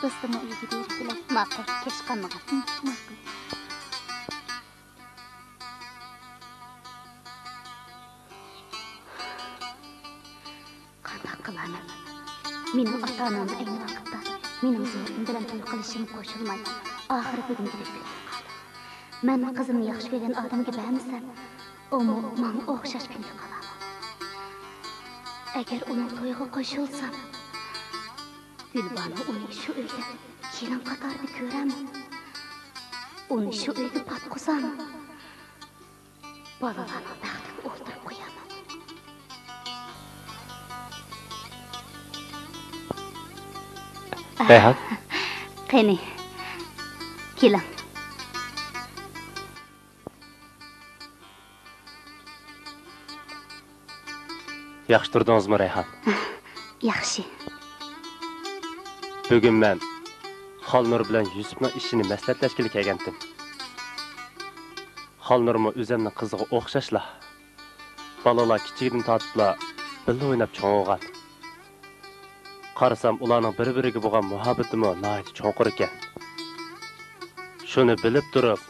Dostuma uygu deyip bilek. Maqul, keş qalmağın. Maqul. Qandaq qılaman? Mening ota-onamni ayni vaqtda mening zo'rim bilan to'y qilishim qo'shilmay, oxiri bugungidek bo'lib qoldi. Men qizimni yaxshi ko'rgan odamga bermasam, u menga o'xshash kuyga qolaman. Agar uning to'yiga qo'shilsam, Gulbanu uni shu uyda kelin qatorida ko'raman. Uni shu uyga patqusam, bolalarning baxtiga o'ldirib qo'yaman. Rayhan. Qani. Keling. Yaxshi turdingizmi, Rayhan? Yaxshi. Bugun men Xolnur bilan Yusufning ishini maslahatlashga kelgandim. Xolnurmi o'zimning qiziga o'xshashla. Balalar kichikdan tortibla birga o'ynab cho'ng'gan. Qarasam ularning bir-biriga bo'lgan muhabbatimi nihoyat cho'nqur ekan. Shuni bilib turib,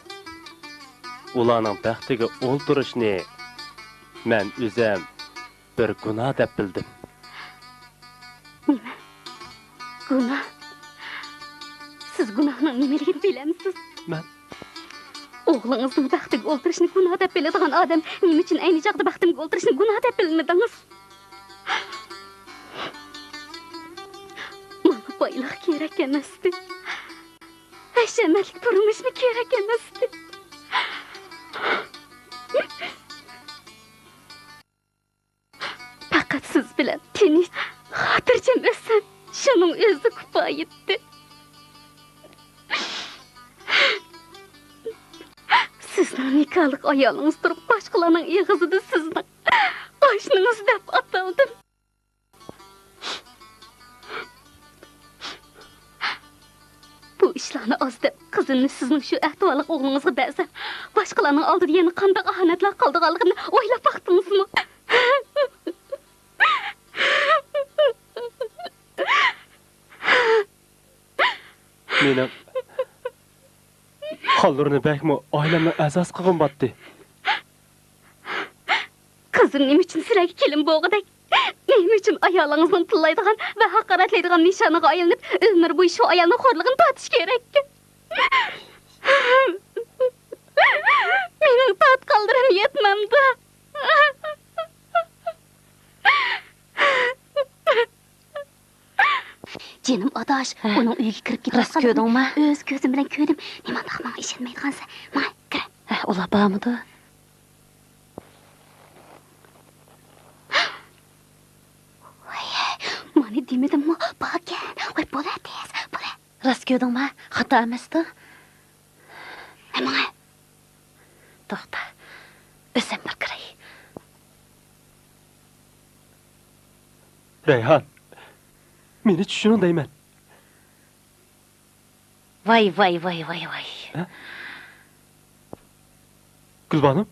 ularning baxtiga o'ltirishni men o'zim bir gunoh deb bildim. Nima? Gunoh? Siz gunohning nimaligini bilamsiz? Men o'g'lingizning baxtiga o'ltirishni gunoh deb biladigan odam nima uchun ayni chaqda baxtimga o'ltirishni gunoh deb bilmadingiz? Mana boylik kerak emasdi. Hashamatli turmushni kerak emasdi. Faqat siz bilan tinch, xotirjam o'sam, shuning o'zi kifoyatdi. Sizning nikahlik ayolingiz turib, boshqalarning eg'izida sizning oshnangiz deb ataldim. Bu ishlarni ozda qizimni sizning shu ahvollik o'g'lingizga bersam, boshqalarning oldida yana qanday ahonatlar qildiganligini o'ylab baqdingizmi? mening Xolnurni bakmi oilamni a'zosi qilgan batdi. Qizim nima uchun sizlarga kelin bo'g'idak? Nima uchun ayolingizning tillaydigan va haqoratlaydigan nishoniga aylanib, umr bo'yi shu ayolning xo'rligini totish kerak? Mening tot qoldirib yetmamdi. Canım adaş, onun uyuga kirib ketib Rost ko'rdingmi? O'z ko'zim bilan ko'rdim. Nimandaq menga ishonmaydigansa, may kir. Ular bormidi? Mani demadimmi? Borgan. Voy bo'ladi. Rost ko'rdingmi? Xato emasdi. Mana. To'xta. O'zim bir kiray. Rayhan. Meni tushuning deyman. Voy. Gulbanim?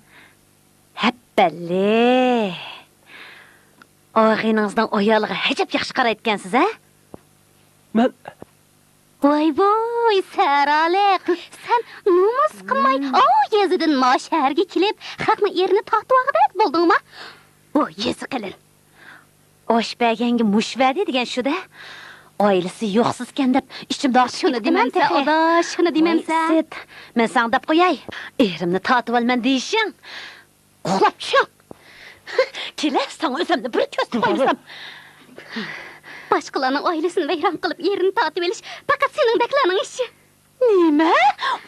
Happali. Og'iningizdan oyog'iga hajab yaxshi qarayotgansiz, ha? Men Voy, saraliq. Sen nomus qilmay, yezidan ma shaharga kelib, haqni erini tortib olgandek bo'ldingmi? Voy, yezi qilin. Oshbaganga mushvadi degan shu-da. Oilasi yo'qsizkan deb ichimda Shuni demansa, adash, shuni demansa. Men sen deb qo'yay. Erimni tortib olman deyishing. Uxlab tushing. Kelasdan o'zimni bir ko'z qo'ysam. Boshqalarning oilasini vayron qilib, erini tortib olish faqat sening beklarning ishi. Nima?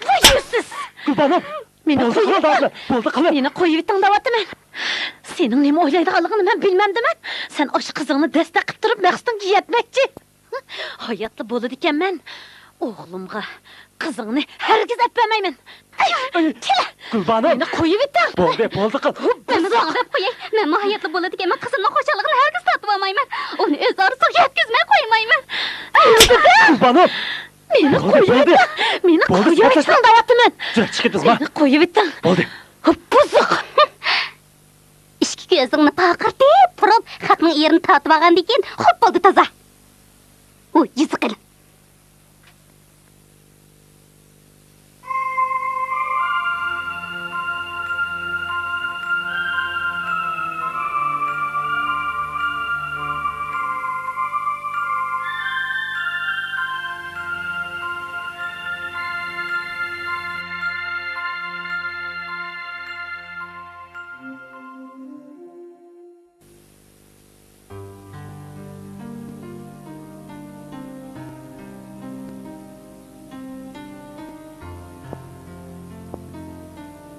Voysiz. Gulbanim. Meni bo'ldi qilib. Meni qo'yib tinglayapman. Sening nima o'ylaydiganligini men bilmamdiman. Sen o'sha qizingni dasta qilib turib, maqsadga yetmoqchi. Hayotda bo'ladi ekanman. O'g'limga qizingni hargiz apmayman. Gulbanim. Meni qo'yib eting. Bo'ldi qil. Meni deb qo'yay. Men hayotda bo'ladi ekanman, qizimning xo'jaligini hargiz tortib olmayman. Uni o'z orzusiga yetkazmay qo'ymayman. Gulbanim. Meni qo'yib eting. Meni qo'yib eting deyapman. Chiqdingizmi? Meni qo'yib eting. Bo'ldi. Buzuq. Ishki ko'zingni paqirtib turib, haqning erini tortib olgandan keyin xo'p bo'ldi toza. U yiziqil.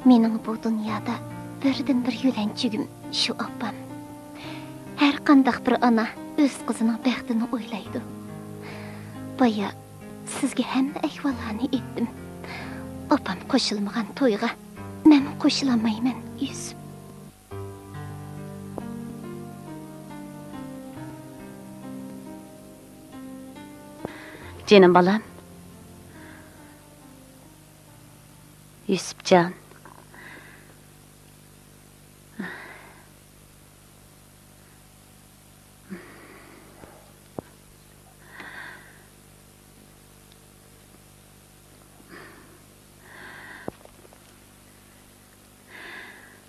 Mening bu dunyoda birdan bir yo'lanchigim shu opam. Har qanday bir ona o'z qizining baxtini o'ylaydi. Baya sizga hamma ahvollarni aytdim. Opam qo'shilmagan to'yga men qo'shilolmayman, Yusuf. Canım balam. Yusufcan.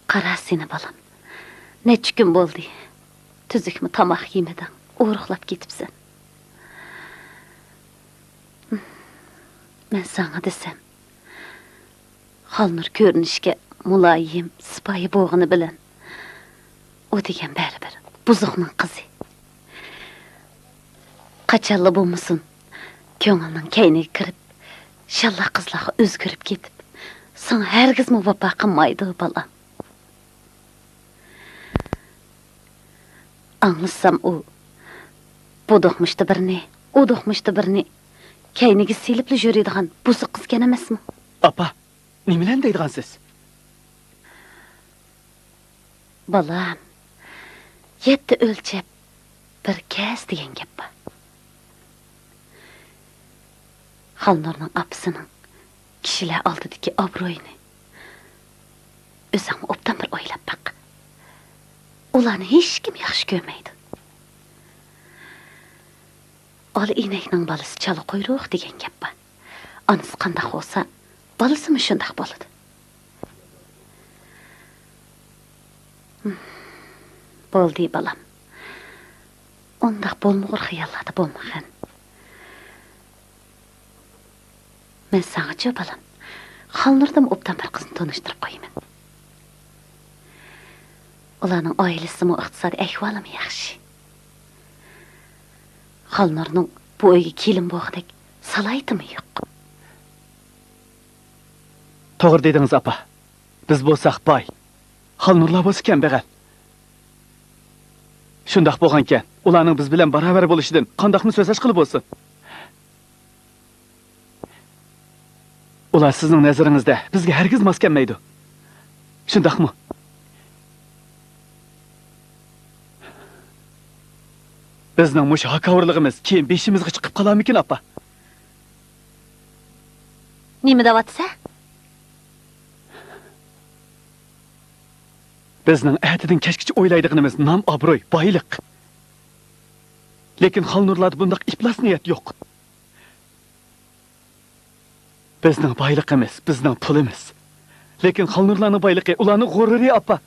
Qara seni balam. Neçə gün oldu. Tüzükmü tamaq yemeden uğruqlap ketibsən. Ben sana desem, Halnur görünüşke mulayim, sıpayı boğunu bilen, o degen bəribər, buzuqның kızı. Kaçallı bulmuşsun, köngülnün keyine kirip, şallah kızlağı özgürüp ketip, sana hergiz mi vapa qınmaydı balam. Anlısam o, bu doğmuştu birini, o doğmuştu birini, Keynigi silipli jüriydiğen buzuq kız genemez mi? Apa, nemilen deydiğen siz? Balam, 7 ölçep bir kez deyen gep var. Halnur'nun apısının kişiler aldıdaki abroyunu özüm obdan bir oylap bak. Ulanı hiç kim yaxşı görmeydi. Al inekning balısı çalı quyruq degan gap bor. Anısı qandaq olsa, balısı mı shundaq bo'ladi? Bo'ldi balam. Ondaq bo'lmag'ur xiyollarda bo'lmagan. Men sanacha balam. Xalnurdan obdan bir qizni tanishtirib qo'yaman. Ularning oilasi mu iqtisodiy ahvoli mu yaxshi. Halnur'nun bu uyga kelin bo'g'idek salaytimi yo'q? To'g'ri dedingiz apa. Biz bo'lsak boy. Halnurlar bo'lsa kambag'al. Shundaq bo'lgankan, ularning biz bilan barobar bo'lishidan qandoqmi so'zlash qilib bo'lsin? Ular sizning nazaringizda bizga hargiz mos kelmaydi. Shundaqmi? Bizning mush haqavurligimiz keyin beshimizga chiqib qolarmikin apa? Nima deyapsa? Bizning atidan kechgacha o'ylaydiganimiz nom, obro'y, boylik. Lekin Xalnurlarda bundaq iflos niyat yo'q. Bizning boyligimiz, bizning pulimiz. Lekin Xalnurlarning boyligi ularning g'ururi apa.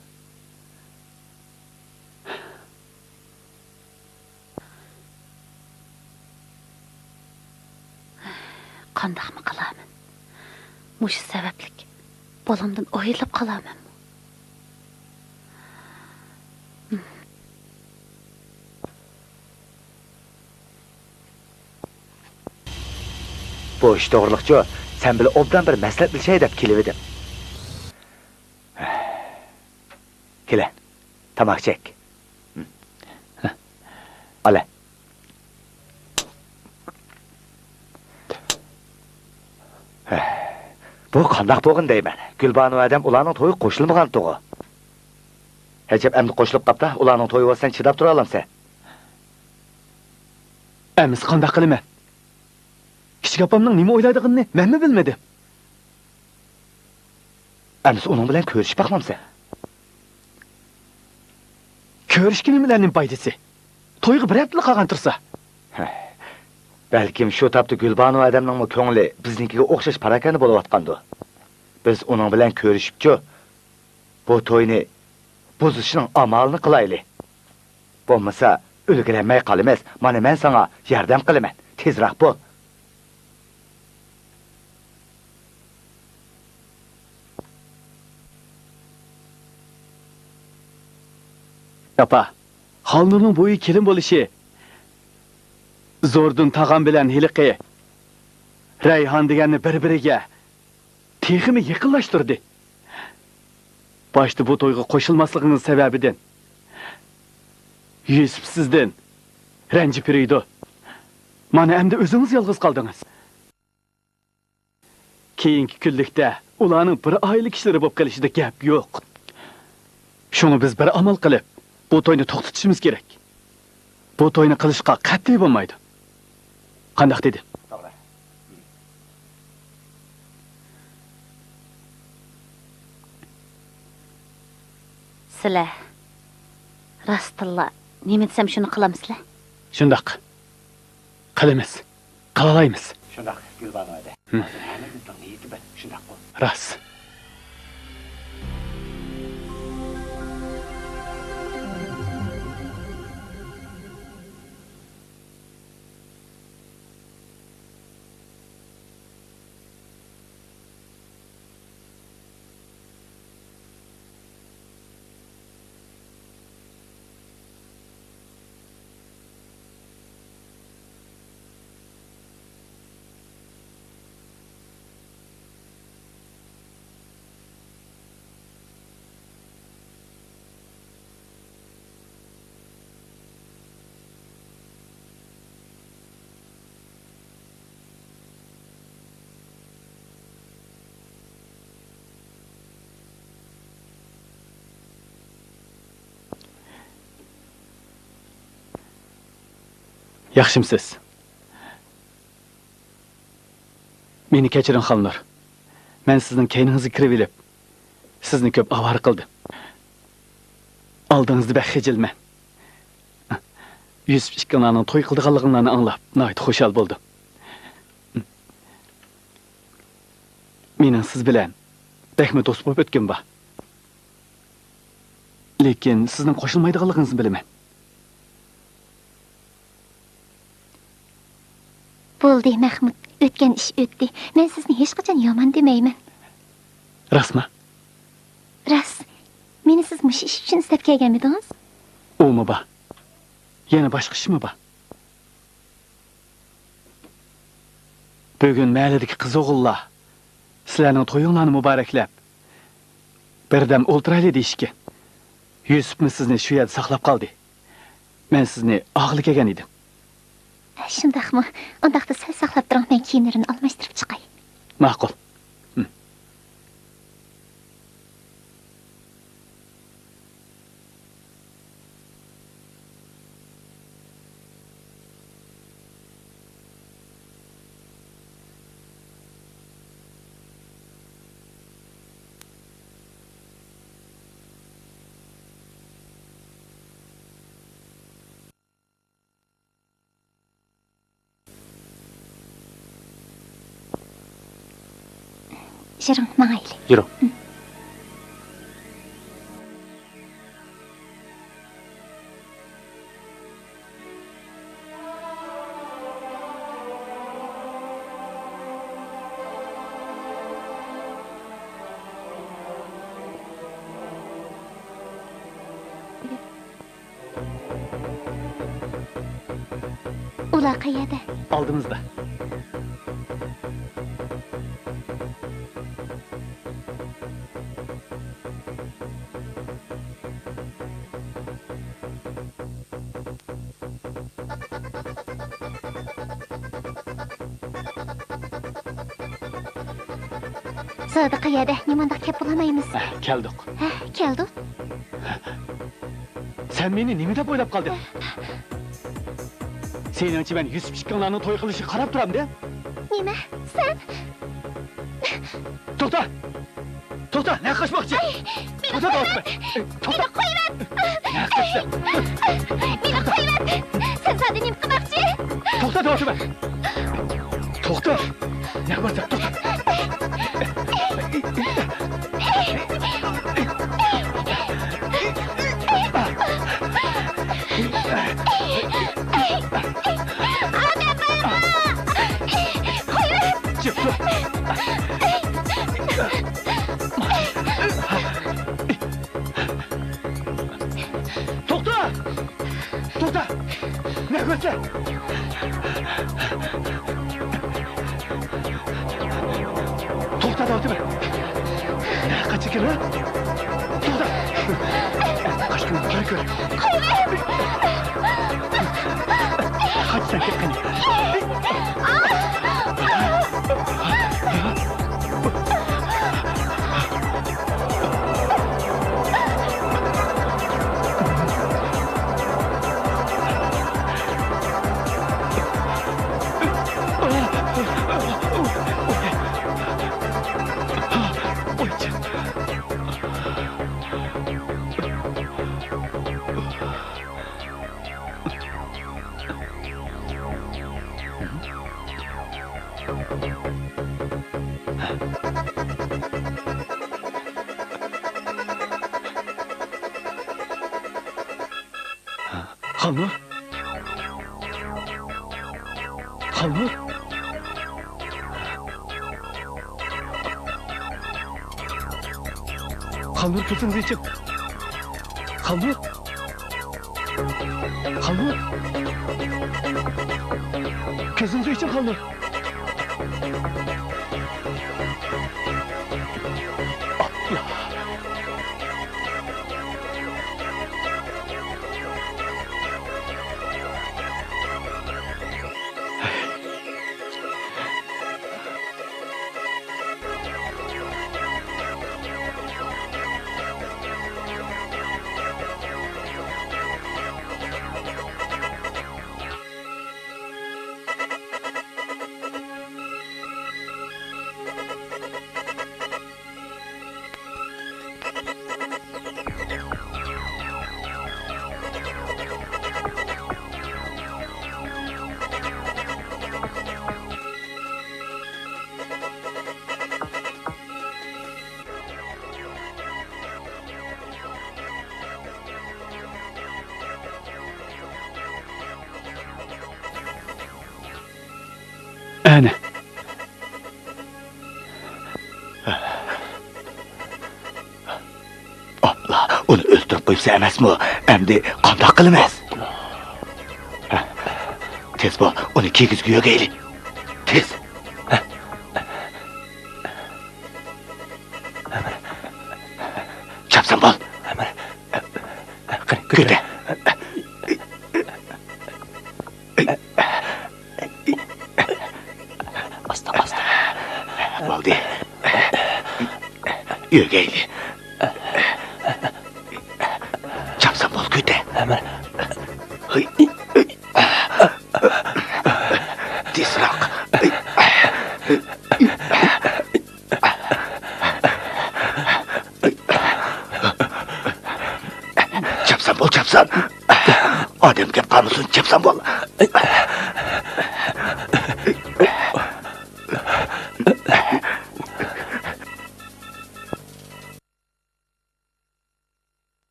Qandaqmi qilaman? Mush sabablik bolamdan oyilib qolaman. Bu iş doğruluqçu, sen bile obdan bir məsləhət bilşey deb kelivedim. Kele, tamaq çek. Ale. Bu qandaq boğun deymen. Gülbanu adam ulanın toyu qoşulmagan toğu. Hecep əmdi qoşulup qapta, ulanın toyu olsan çidap duralım sen. Əmiz qandaq qiliman? Kichik opamning nima o'ylaydig'ini men mi bilmadim. Əmiz onun bilan ko'rishib baxmamsan. Ko'rishga nimalarning foydasi? To'yga bir hafta qolgan tursa. Belkim şu tapdı Gülbanu adamның mı köngli bizninkiga o'xshash parakani bo'layotgandi. Biz onun bilan ko'rishibchi bu to'yni buzishning amalini qilayli. Bo'lmasa o'lgiranmay qolamiz. Mana men sana yordam qilaman. Tezroq bo'l. Apa, Xalnurning bo'yi kelin bo'lishi Zordun tag'am bilan Hiliqi Rayhon deganni bir-biriga teximi yaqinlashtirdi. Başta bu toyga qo'shilmasliginiz sababidan Yusuf sizdan ranjib yuriydi. Mana endi o'zingiz yolg'iz qoldingiz. Keyingi kunlikda ularning bir oila kishilari bo'lib qolishida gap yo'q. Shuni biz bir amal qilib, bu to'yni to'xtatishimiz kerak. Bu to'yni qilishga qat'iy bo'lmaydi. Qandaq dedi? To'g'ri. Sizlar rostilla nima desam shuni qilamizlar? Shundoq. Qilamiz. Qilalaymiz. Shundoq, Gulbanu edi. Hamma niyati bir shundoq bo'l. Ras. Yaxshimsiz. Meni kechiring xonlar. Men sizning keyningizni kirib elib, sizni ko'p avor qildim. Oldingizda bak xijilman. Yusuf ikkalarining to'y qildiganliklarini anglab, nihoyat xushal bo'ldim. Mening siz bilan bekmi do'st bo'lib o'tgan ba. Lekin sizning qo'shilmaydiganligingizni bilaman. Bo'ldi, Mahmud. O'tgan ish o'tdi. Men sizni hech qachon yomon demayman. Rasmi? Ras. Meni siz mush ish uchun istab kelganmidingiz? O'mi ba? Yana boshqa ishmi ba? Bugun mahalladagi qiz-o'g'illar sizlarning to'yinglarni muboraklab birdam o'ltiraylik deyishga. Yusufmi sizni shu yerda saqlab qoldi. Men sizni og'li kelgan edim. Shundaqmi? Undaqda sal saqlab turing, men kiyimlarimni almashtirib chiqay. Ma'qul. Shirin, mangayli. Yürü. Ular qayerda? Oldimizda. Zodi qayerda? Nimandaq kep bulamaymiz. Keldik. Keldik. Sen meni nima deb o'ylab qolding? Seningcha men Yusuf chiqqanlarning to'y qilishini qarab turamda? Nima? Sen? To'xta! To'xta, ne qilmoqchi? To'xta, to'xta. To'xta. Qo'yib! Ne qilsan? Meni qo'yib! Sen zodi nima qilmoqchi? To'xta, to'xta. To'xta. Ne qilasan? To'xta. To'xta! To'xta! Ne qilasan? To'xta, to'xta. Ne qilmoqchi? Kaçkın bırak öyle. Hadi sen git kani. Hanlı? Hanlı? Hanlı gözünüzü için. Hanlı? Hanlı? Gözünüzü için hanlı. Ana. Abla, onu öldürüp koysa emasmi? Endi qandoq qilamiz? Tez bo'l, uni kiygizib yo'gayli. Tez. Chapsan bo'l. Ko'ta. Asta asta. Bo'ldi. Yo'gayli. Chapsan bo'l, ko'ta. Tezroq. Chapsan bo'l, chapsan. Odam gap qilmasin, chapsan bo'l.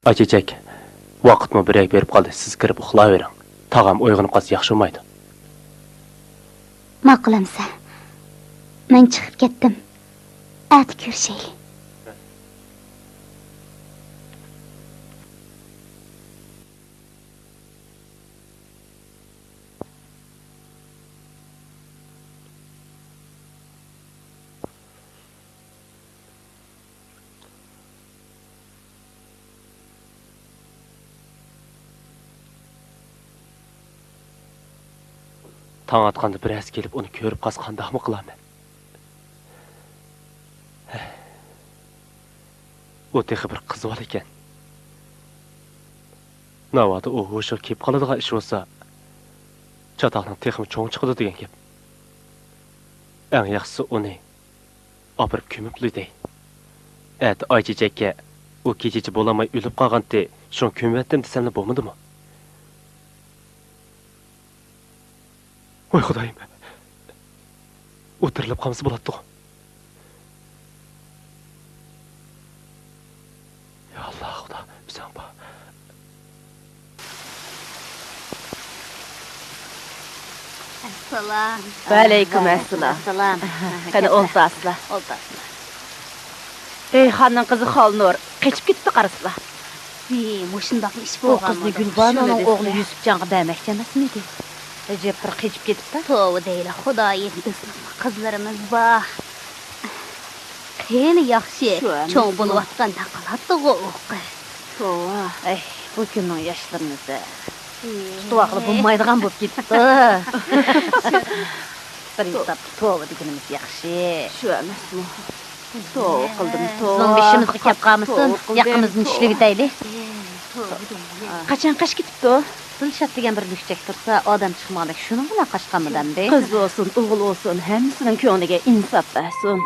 Aychechak, vaqtmi birak berib qoldi. Siz kirib uxlayvering. Tag'am uyg'onib qolsa yaxshi bo'lmaydi. Ma'qulamsa. Men chiqib ketdim. At ko'rishaylik. Tang atqanda biraz kelib uni ko'rib qolsa qandaqmi qilaman? O texi bir qiz bor ekan. Navada u hushiga kelib qoladigan ish bo'lsa, chatoqning texmi cho'ng chiqadi degan gap. Eng yaxshisi uni opirib ko'mibli dey. Aychechakka u kechichi bo'lamay o'lib qolganda, shuni ko'myaptim desamlar bo'lmadimi? Voy Xudoyim. O'tirilib qolsa bo'ladi. Ya Allah, Xudo, bizdan bor. Assalom. Alaykum assalom. Assalom. Qani o'ltasizlar. O'ltasizlar. Ey xonning qizi Xolnur, qechib ketdi qarasizlar. Mushundoq ish Bu bo'lgan. qizni Gulbononing o'g'li Yusufjonga bermoqchi emasmidi? Recep bir qechib ketibdi. To'g'ri deyli, Xudoyim. Bizning qizlarimiz bor. Xeyli yaxshi. Cho'ng bo'layotgan taqalatdi-ku. Ay, bu kunning yoshlarimizni tutuvaqli bo'lmaydigan bo'lib ketibdi. Bir hisob to'g'ri deganimiz yaxshi. Shu emasmi? To'g'ri qildim, Bizning beshimizga kelib qolmasin, yaqimizni ishligi deyli. Qachon qash ketibdi? Dilshod degan bir lukchak tursa, odam chiqmoqlik shuning bilan qochqanmidan-da. Qiz olsun, o'g'il olsun, hammasining ko'ngliga insof bersin.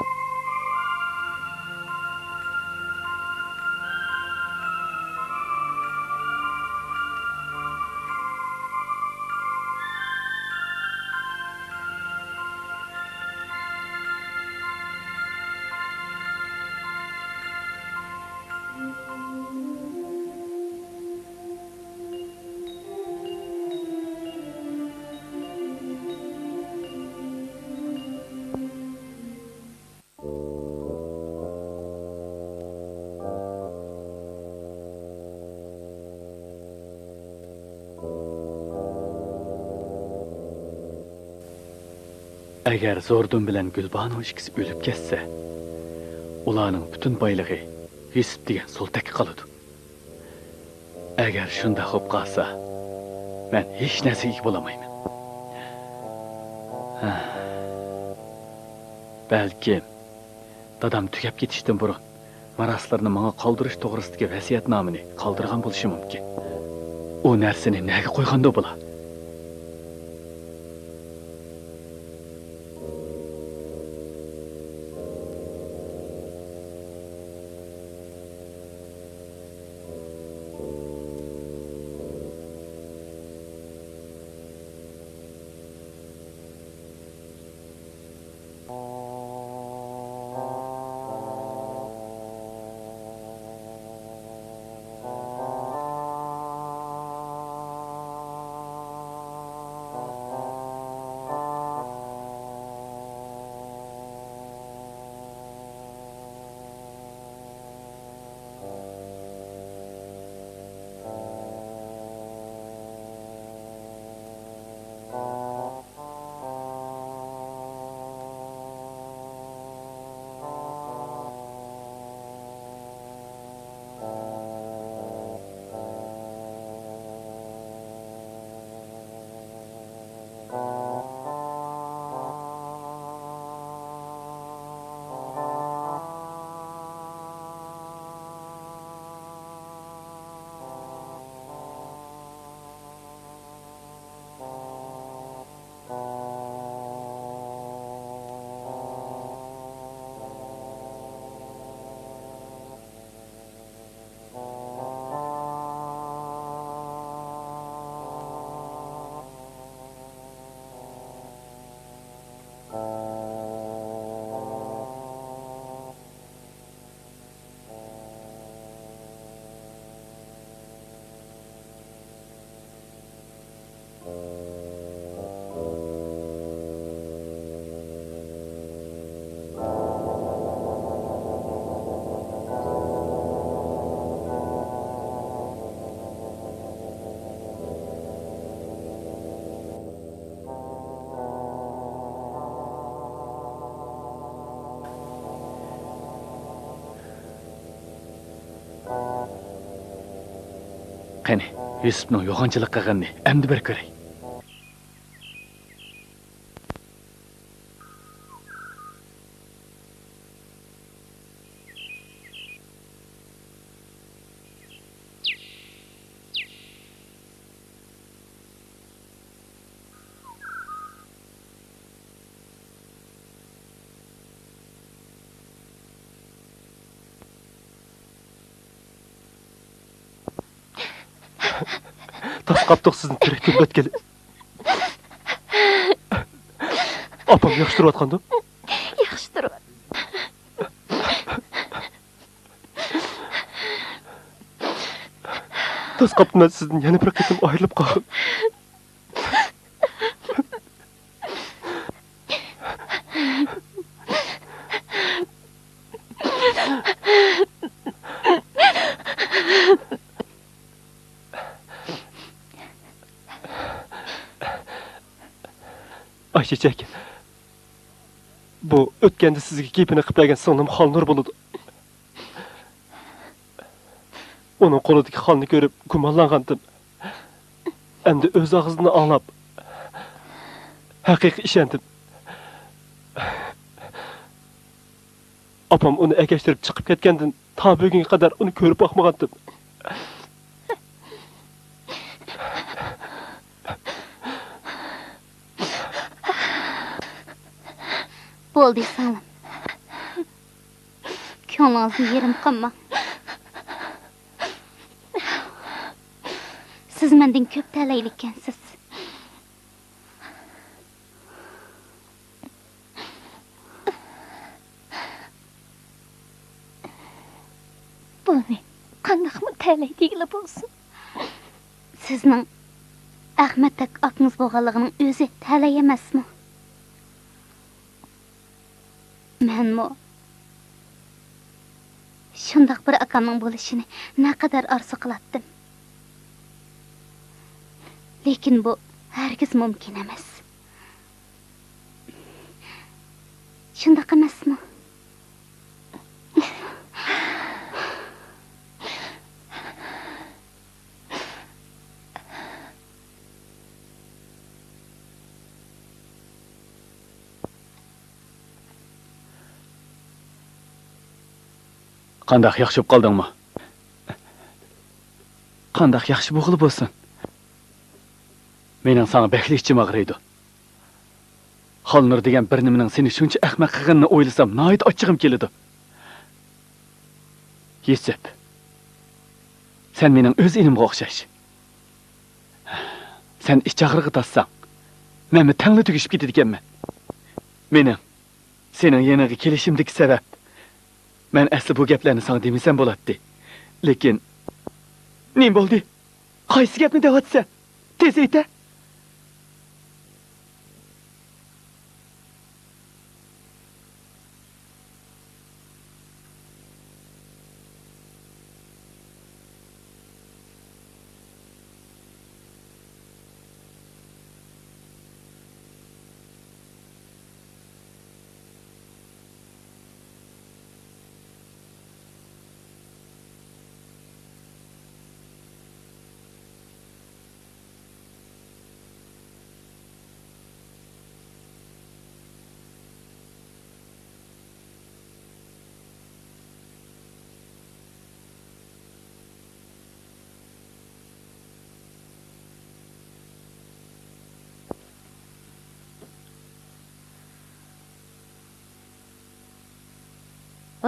Agar Zordun bilan Gulbanu ikkisi o'lib ketsa, ularning butun boyligi Yusuf degan sultakka qoladi. Agar shunda bo'lib qolsa, men hech narsaga ega bo'lamayman. Balkim dadam tugab ketishdan burun maraslarni menga qoldirish to'g'risidagi vasiyatnomani qoldirgan bo'lishi mumkin. U narsani nega qo'yganda bo'la? Qani, Yusufning yo'g'onchilik qilganini endi bir ko'ray. Tas qaptiq sizni tirik o'tgani. Opam yaxshi turayotgandi? Yaxshi turib. Tas qaptidan sizdan yana bir qatim ayrilib qoldim. Ayşecek. Bu o'tganda sizga gapini qilib bergan singlim Xolnur bo'ladi. Uning qo'lidagi xolni ko'rib gumonlangandim. Endi o'z og'zini anglab haqiqiy ishondim. Apam uni agashtirib chiqib ketgandan ta bugunga qadar uni ko'rib boqmagandim. Bo'ldi singlim. Ko'nglingizni yerim qilma. Siz mendan ko'p talaylik ekansiz. Buni qandaqmi talaydigili bo'lsin? Sizning Ahmaddak akangiz bo'lganligining o'zi talay emasmi? Menmi shundoq bir akamning bo'lishini naqadar orzu qilatdim. Lekin bu hargiz mumkin emas. Shundoq emasmi? Qandaq yaxshi bo'lib qoldingmi? Qandaq yaxshi bo'g'ilib bo'lsin. Mening sana beklikchim og'riydi. Xolnur degan bir nimaning seni shuncha ahmoq qilganini o'ylasam, noyit ochig'im keladi. Yesib. Sen mening o'z elimga o'xshash. Sen ich og'rig'i tassang, menni tangli tugishib ketadi ekanman. Mening sening yeniga kelishimdagi sabab men asli bu gaplarni sana demasam bo'ladi. Lekin nim bo'ldi? Qaysi gapni deyapsan? Tez ayt.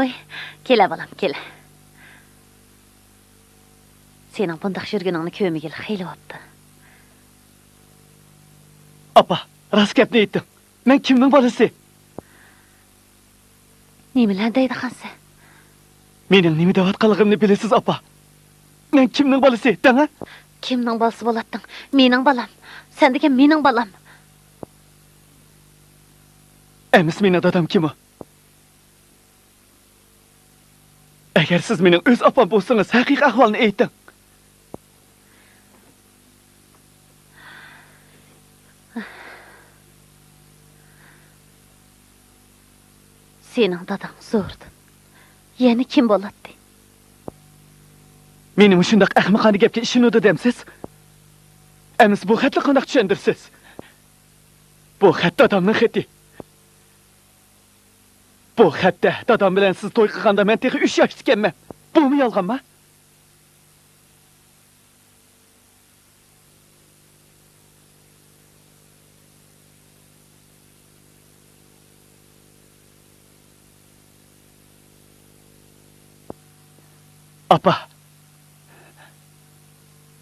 Oy, kela balam, kela. Sening bundaq yurganingni ko'migil xeyli bo'pti. Apa, rost gapni aytding. Men kimning bolasi? Nimalar deydi qansa? Mening nima deyotganligimni bilasiz, apa. Men kimning bolasi? Dana? Kimning bolasi bo'lading? Mening balam. Sen degan mening balam. Emis mening dadam kim o? Agar siz mening o'z opam bo'lsangiz, haqiqiy ahvolni ayting. Sening dadang zo'rdi. Yana kim bo'ladi? Mening shundoq ahmoqona gapga ishonadi demsiz? Emis bu xatni qanday tushundirsiz? Bu xat dadamning xati. Bu xatda dadam bilan siz to'y qilganda men texi 3 yoshda ekanman. Bumi yolg'onmi? Apa.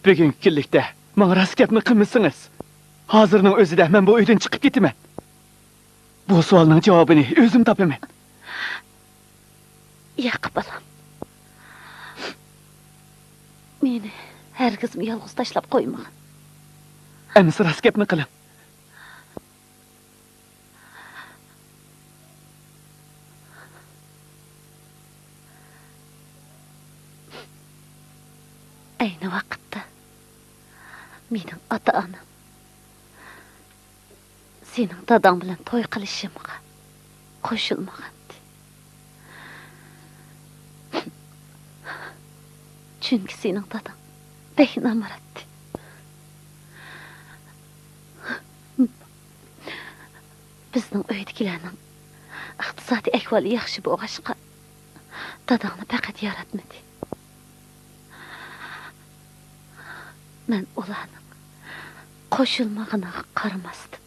Bugun kunlikda menga rost gapni qilmasangiz, hozirning o'zida men bu uydan chiqib ketaman. Bu savolning javobini o'zim topaman. Yaqib balam. Meni hargiz yolg'iz tashlab qo'yma. Emis rost gapni qiling. Ayni vaqtda mening ota-onam sening dadang bilan to'y qilishimga qo'shilmagandi. Chunki sening dadang bek namaratdi. Bizning uydagilarning iqtisodiy ahvoli yaxshi bo'lg'achqa dadangni faqat yaratmadi. Men ularning qo'shilmag'iniga qaramasdim.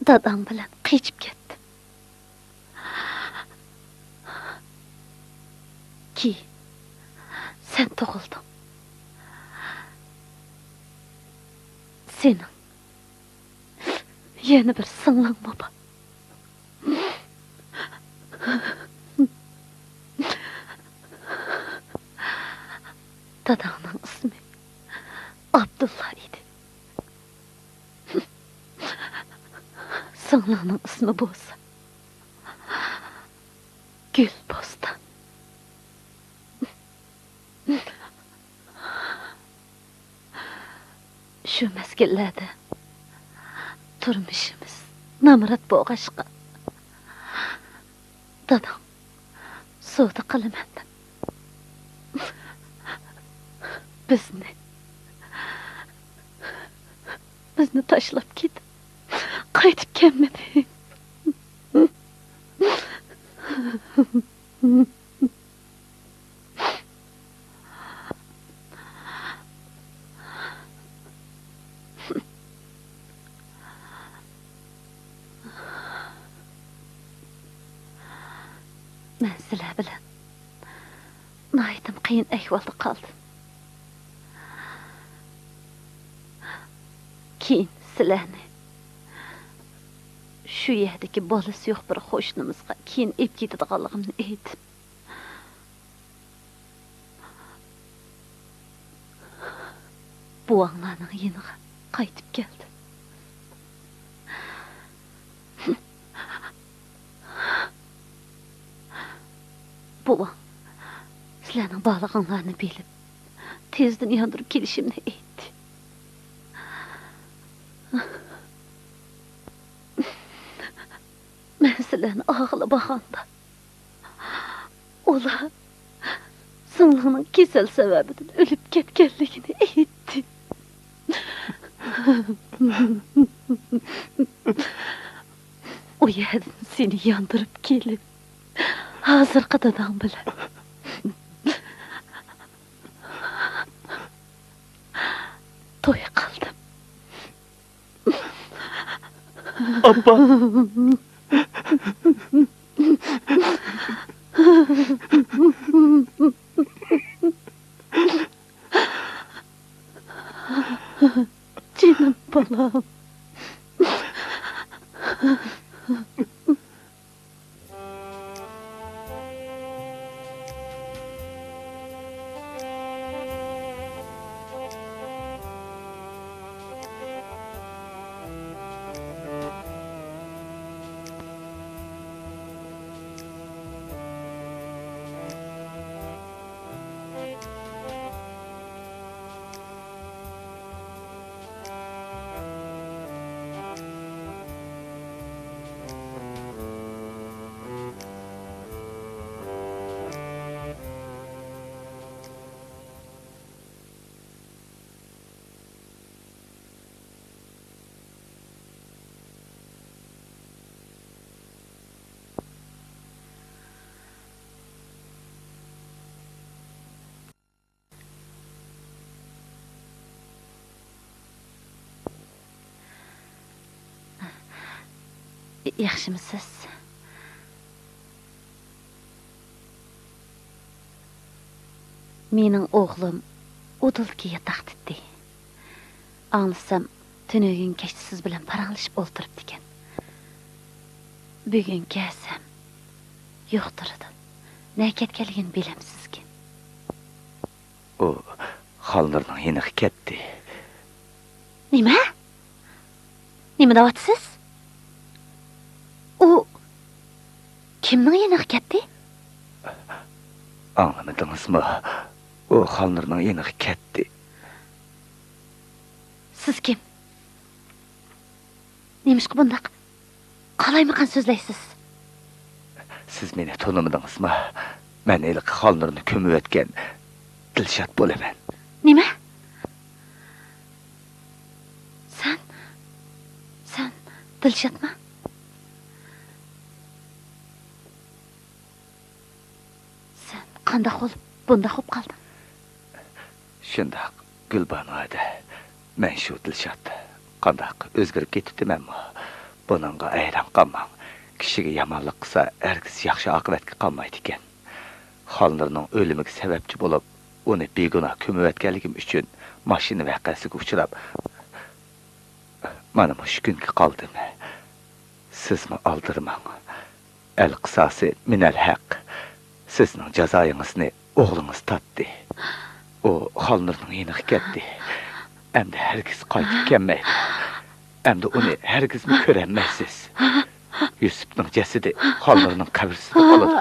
Dadam bilan qechib ketdim. Ki sen tug'ilding. Sening yana bir singling bor. Dadamning ismi Abdullah edi. Singlingning ismi bo'lsa Gulboston. Shu mezgillarda turmushimiz namrat bo'lg'achqa dadam savdo qilaman deb bizni tashlab ketib qaytib kelmadi. Men sizlar bilan nihoyatda qiyin ahvolda qoldim. Keyin sizlarni shu yerdagi bolasi yo'q bir qo'shnimizga keyin ep ketadiganligimni aytib buvanglarning yeniga qaytib keldi. Buvang sizlarning borlig'inglarni bilib tezdan yondirib kelishimni aytdi. Men sizlarni og'ilib boqganda ular singlingning kasal sababidan o'lib ketganligini aytdi. O yerdan seni yondirib kelib hozirgi dadam bilan to'y qildim. Abba. Canım balam. Yaxshimisiz? Mening o'g'lim o'tilga yataqtidi. Anglasam, tunugin kechdi siz bilan paranglashib o'ltiribdi ekan. Bugun kelsam, yo'qtirdi. Ne ketganligini bilamsizki? O xallarning yeniq ketdi. Nima? Nima deyapsiz? O kimning yeniq ketdi? Anlamadingizmi? O xallarning yeniq ketdi. Siz kim? Nemishqa bundaq qalaymaqan so'zlaysiz? Siz meni tanımadыңızmı? Men eliq xalnurni kömüp ötken Dilshod bo'laman. Nima? Sen Dilshodmi? Sen qanday bo'lib bunda bo'lib qolding? Shundoq, Gulbanu ada. Men shu Dilshod qandoq o'zgarib ketibdimanmi? Buningga ayran qolmang. Kishiga yomonlik qilsa, hargiz yaxshi oqibatga qolmaydi ekan. Xalnurning o'limiga sababchi bo'lib, uni begunoh ko'mib o'tganligim uchun mashina voqeasiga uchrab, mana shu kunga qoldim. Sizmi aldirmang. El qisasi minal haq. Sizning jazoyingizni o'g'lingiz tatdi. O Xalnurning yeniga ketdi. Endi hargiz qaytib kelmaydi. Endi uni hargiz ko'rolmaysiz. Yusufning jasadi Xalnurning qabrisida qoladi.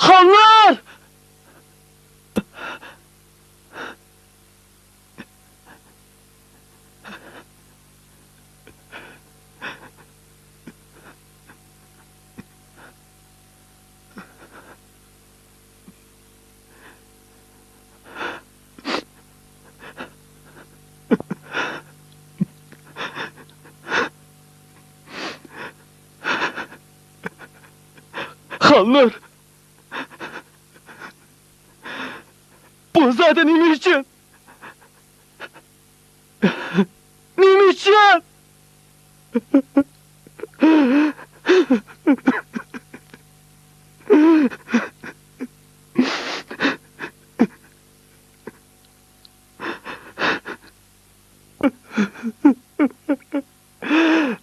Xalnur! Xalnur! Bu zaten nima uchun? Nima uchun?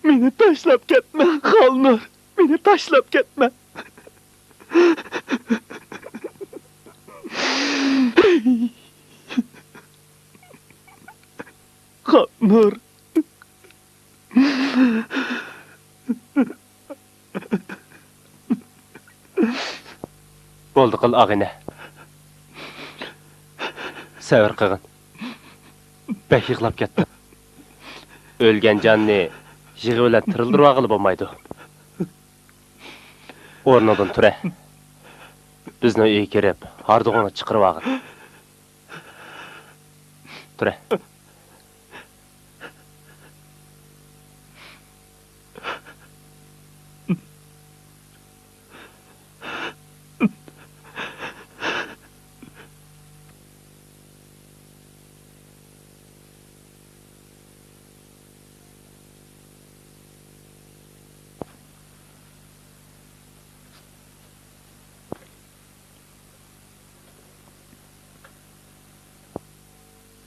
Meni tashlab ketma, Xalnur. Meni tashlab ketma. Xalnur. Bo'ldi qil og'ini. Savr qilgin. Bek yig'lab ketdi. O'lgan jonni yig'i bilan tirildirib og'ilib bo'lmaydi. O'rnidan tura. Bizni uyga kirib, hardug'ini chiqirib og'il. Tura.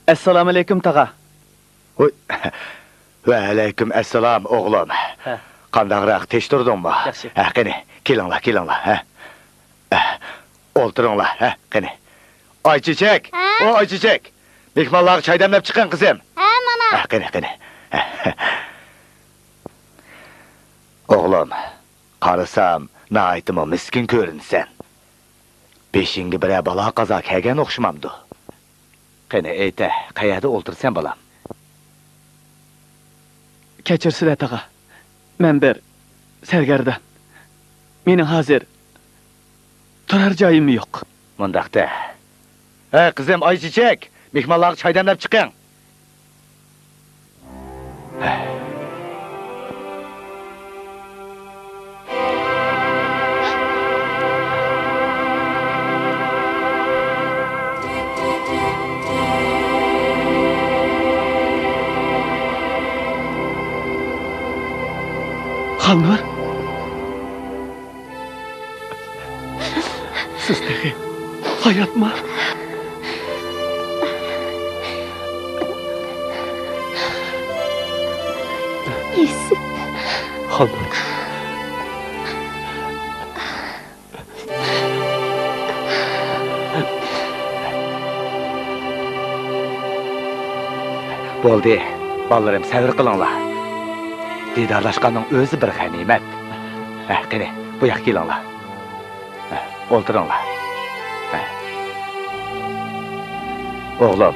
Assalomu alaykum tag'a. Oy. Va alaykum assalom o'g'lim. Qandaqroq tekshirdingmi? Yaxshi. Ha, qani, kelinglar, ha. O'ltiringlar, ha, qani. Oychechak, o Oychechak. Mehmonlarga choy damlab chiqing, qizim. Ha, mana. Ha, qani. O'g'lim, qarasam, naytimi miskin ko'rinsan. Beshinga bir balo qazo kelgan o'xshamamdi. Qani, ayta, qayerda o'ltirsan bolam? Kechirsizlar tag'a. Men bir sargardan. Mening hozir turar joyim yo'q. Mundaqda. Ha, qizim Oychechak, mehmonlarga choy damlab chiqing. Xalnur. Siz tehi hayotmi? Yusuf. Xolnur. Bo'ldi, balalarım sabr qilinglar. Didarlashqanning o'zi bir g'animat. Qani, bu yoqqa kelinglar. O'ltiringlar. O'g'lim,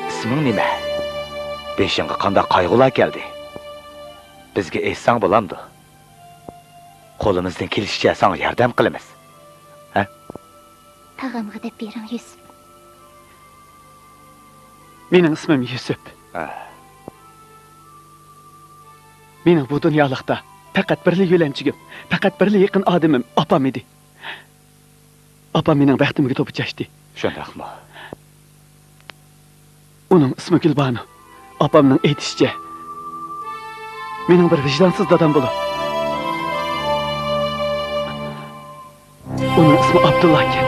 isming nima? Beshingga qanday qayg'ular keldi? Bizga aytsang bo'lamdi. Qo'limizdan kelishicha sana yordam qilamiz. Tag'amga deb bering Yusuf. Mening ismim Yusuf. Mening bu dunyolikda faqat birli yo'lamchigim, faqat birli yaqin odamim opam edi. Opam mening baxtimga to'p chashdi. Shundaqmi? Uning ismi Gulbanu. Opamning aytishicha, mening bir vijdonsiz dadam bo'lib. Uning ismi Abdullah ekan.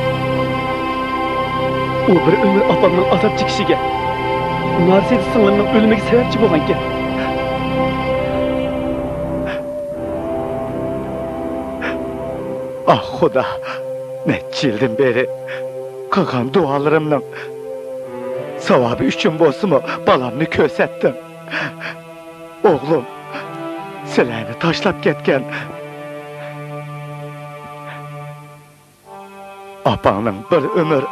U bir umr opamning azob chekishiga, Narsiz singlimning o'limiga sababchi bo'lgan ekan. Ah Xudo, necha yildan beri qilgan duolarimning savobi uchun bo'lsa-mu balamni ko'rsatdim. O'g'lim, sizlarni tashlab ketgan opangning bir umr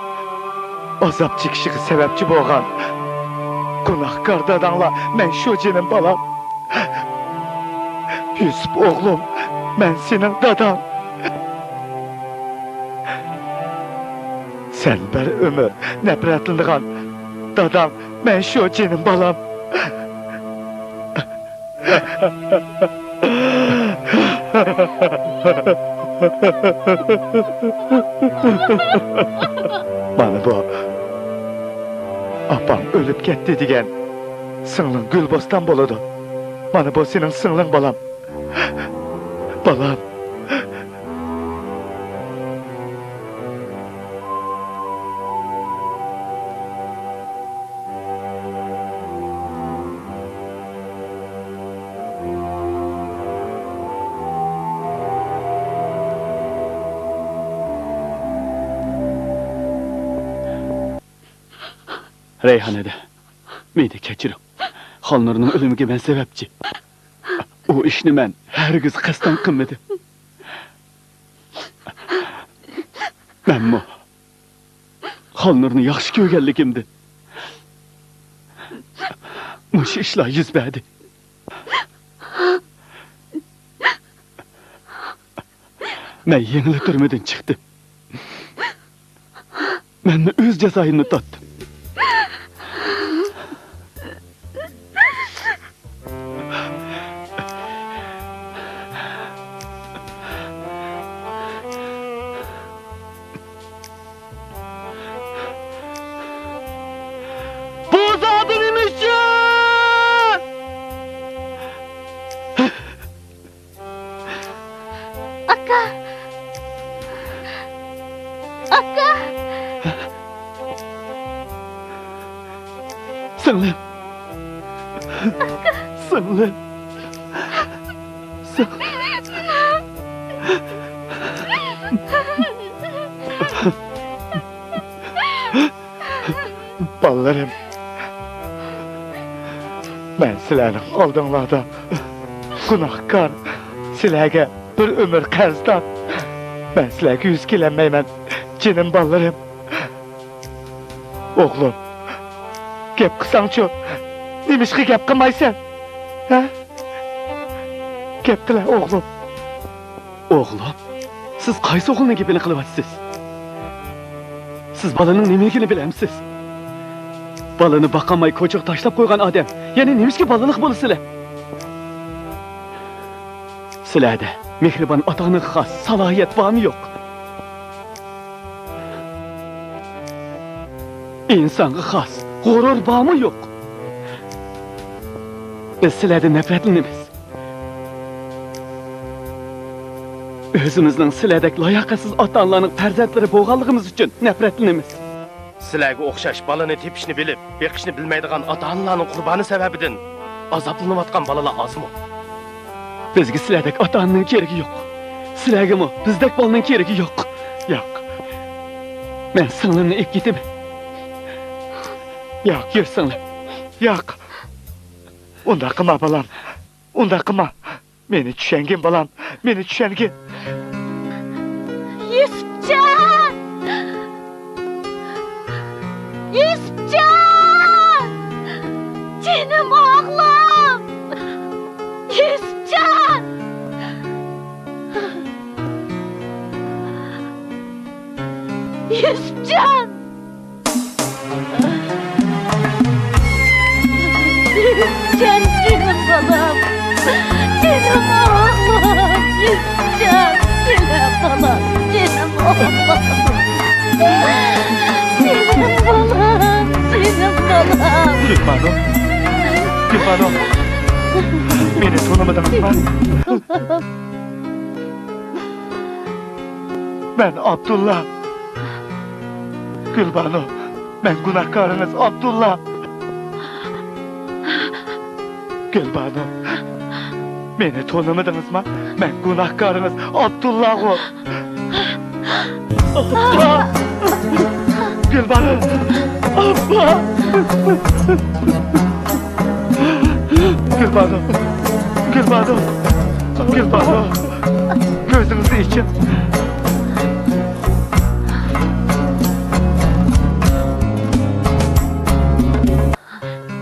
azob chekishiga sababchi bo'lgan gunohkor dadanglar men shu jinim balam. Yusuf o'g'lim, men sening dadang. Sen bir ömür nefretlendiğin dadam, ben şu cinim balam. Bana bu, apam ölüp gitti diyen, sınlın Gülbostan boladı. Bana bu senin sınlın balam. Balam. Reyhanede, meni kechiring. Xolnurning o'limiga men sababchi. U ishni men hargiz qasddan qilmadim. Menmi Xolnurni yaxshi ko'rganligimda mush ishlar yuz berdi. Men yengil turmadan chiqdim. Menni o'z jazoimni totdim. Singlim. Singlim. Ballarım, ben sizlerinin oldunlarda günahkar, sizlerge bir ömür qarzdan. Ben sizlerge yüz kelenmeymen, cinim ballarım. Oğlum, gep kısanço, demişki gep kılmaysan, ha? Geptiler oğlum. Oğlum, siz qaysi oğulning gepini qilyapsiz? Siz balaning nimaligini bilamsiz? Balani baqamay ko'chiq tashlab qo'ygan odam, ya'ni nemishki balaliq bo'lasizlar? Sizlarda mehribon otaning xos salohiyat bormi yo'q? İnsonga xos g'urur bormi yo'q? Biz sizlardan nafratlanamiz. Özümüzün sizlardek layoqasiz ota-onalarning farzandlari bo'lganligimiz uchun nafratlanamiz. Sizlarga o'xshash balani tepishni bilib, beqishni bilmaydigan ota-onalarning qurboni sababidan azaplanayotgan balalar azmı? Bizga sizlardek ota-onaning keragi yo'q. Sizlarga bizdek bolaning keragi yo'q. Yo'q. Men singlimni ep ketaman. Yo'q, yur singlim. Yo'q. Unda qilma balam. Unda qilma. Meni tushangin balam. Meni tushangin. Yusufcan! Yusufcan! Canım oğlum! Yusufcan! Yusufcan! Yusufcan canım balım! Canım oğlum! Yusufcan! Canım balım! Canım oğlum! Canım balım! Canım balım! Gülbano. Meni tanımadınız mı? Ben Abdullah. Gülbano. Ben günahkarınız Abdullah. Gülbano. Beni tanımadınız mı? Ben günahkarınız Abdullah'ım. Abba! Gülbano! Abba! Gülbano! Gülbano! Gülbano! Gözünüzü için.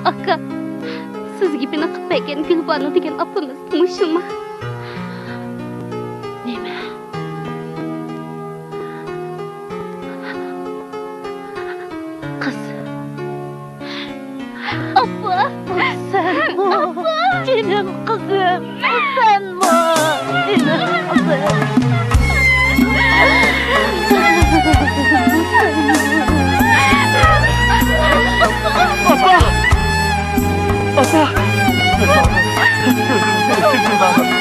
Aka, siz gibi naqib bergan Gulbano degan opamiz mushumi? Nima? Qiz. Oppa! Senmi? Canım kızım. Senmi? Canım kızım. Abba! Abba!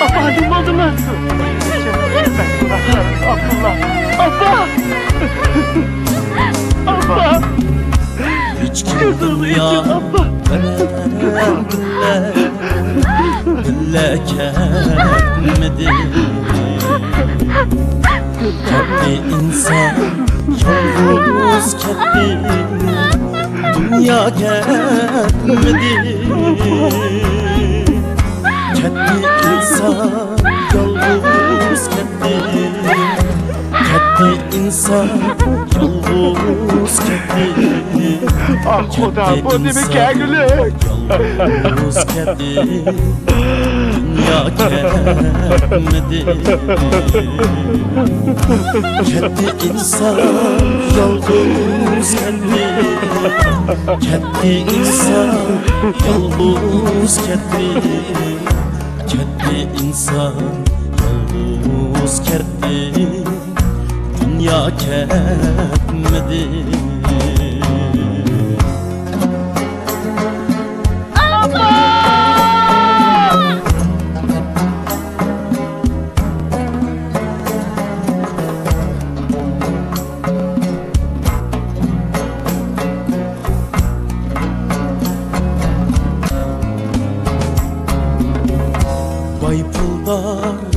Abba, ne oldu lan? Ben günahkarınız Abdullah. Abba! Abba! Hiç kim ya Gülle ketmedi Kendi insan yalnız ketti Dünya ketmedi Kendi insan yalnız ketti Kendi insan yalnız ketti Ah Xuda, bu ne bir kegülük? Yalnız kendi dünya ketmedi Kendi insan yalnız kendi Kendi insan yalnız kendi Kendi insan yalnız kendi Dünya ketmedi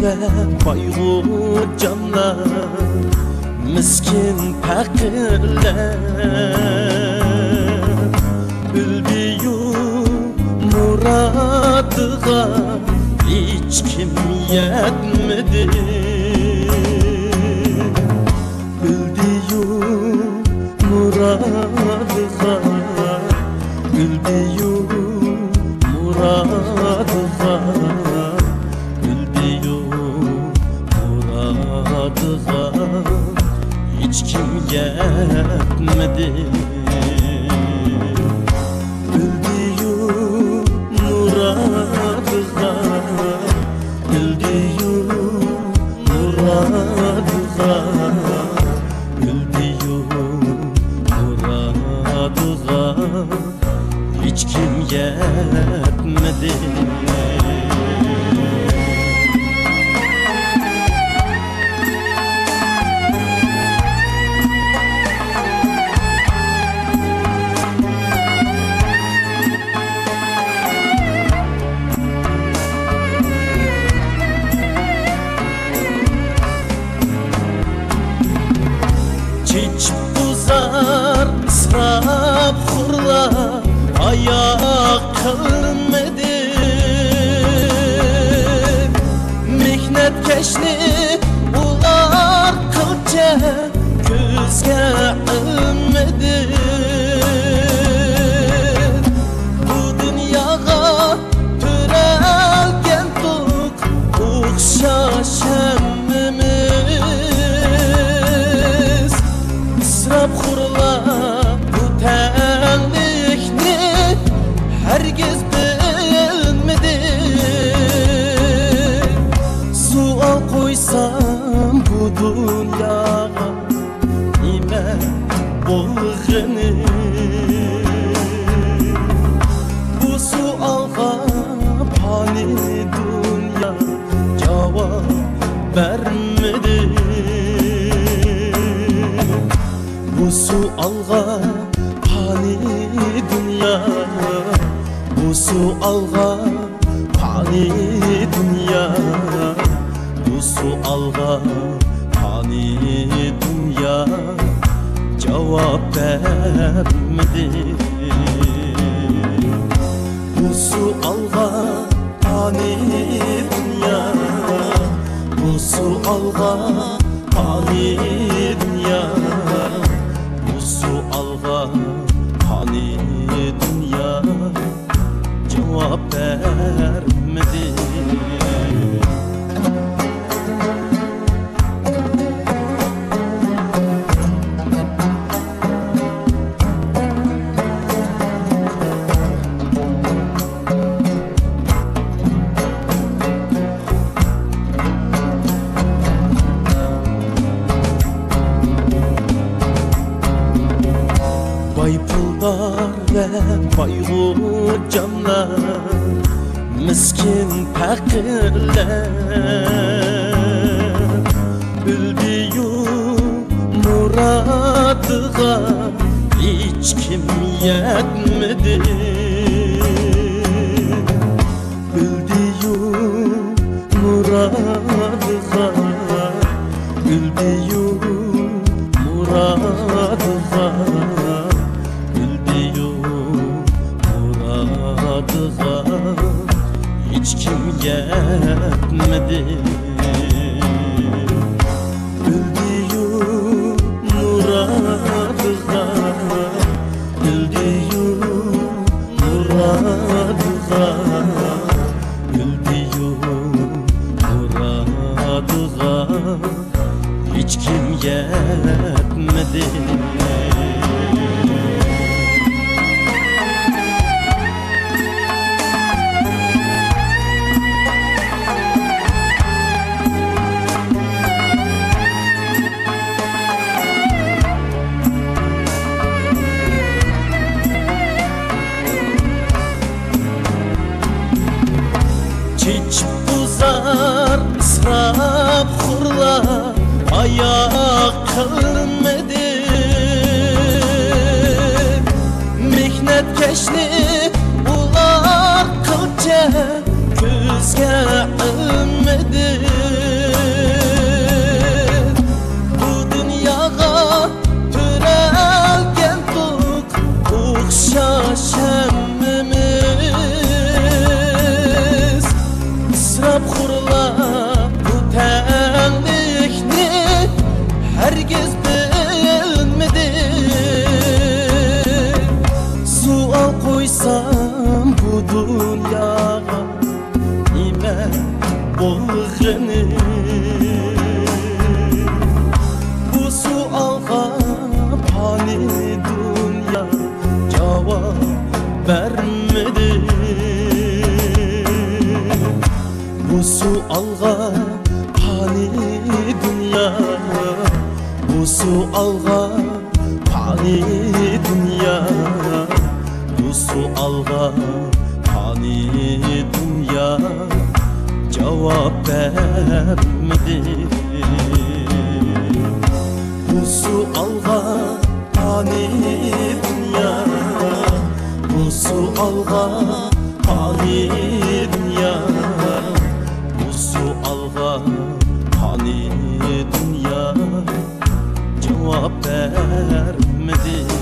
ve bayğut canlar miskin fakirler bildiyu muradığa hiç kim yetmedi bildiyu muradığa bildiyu muradığa hiç kim yetmedi Bildiği muradığa Bildiği muradığa Bildiği muradığa hiç kim yetmedi alğa fani dünya, bu su alğa fani dünya, bu su alğa fani dünya, cevap vermedi. Bu su alğa fani dünya, bu su alğa fani dünya, bu su alğa fani dünya, cevap vermedi. Bay puldar ve bayğur canlar, miskin fakirler, bildiyu muradığa hiç kim yetmedi. Bildiyu muradığa, bildiyu muradığa, hiç kim yetmedi. Bildiyu muradığa, bildiyu muradığa, bildiyu muradığa, hiç kim yetmedi. Hiç buzar ısraf kurla ayak kılmadı. Mehnet keşni ular kılça gözge ılmadı. Bu dünyaya türelgen tuk uğşaş hemmimiz. İsraf kurla bu tenlikni herkes bilmedi. Sual koysam bu dünyaya nime bolğını, bu sualga fani dünya cevap vermedi. Bu su alğa fani dünya, bu su alğa fani dünya, bu su alğa fani dünya, cevap vermedi. Bu su alğa fani dünya, bu su alğa fani dünya, bu su alğa fani dünya, cevap vermedi.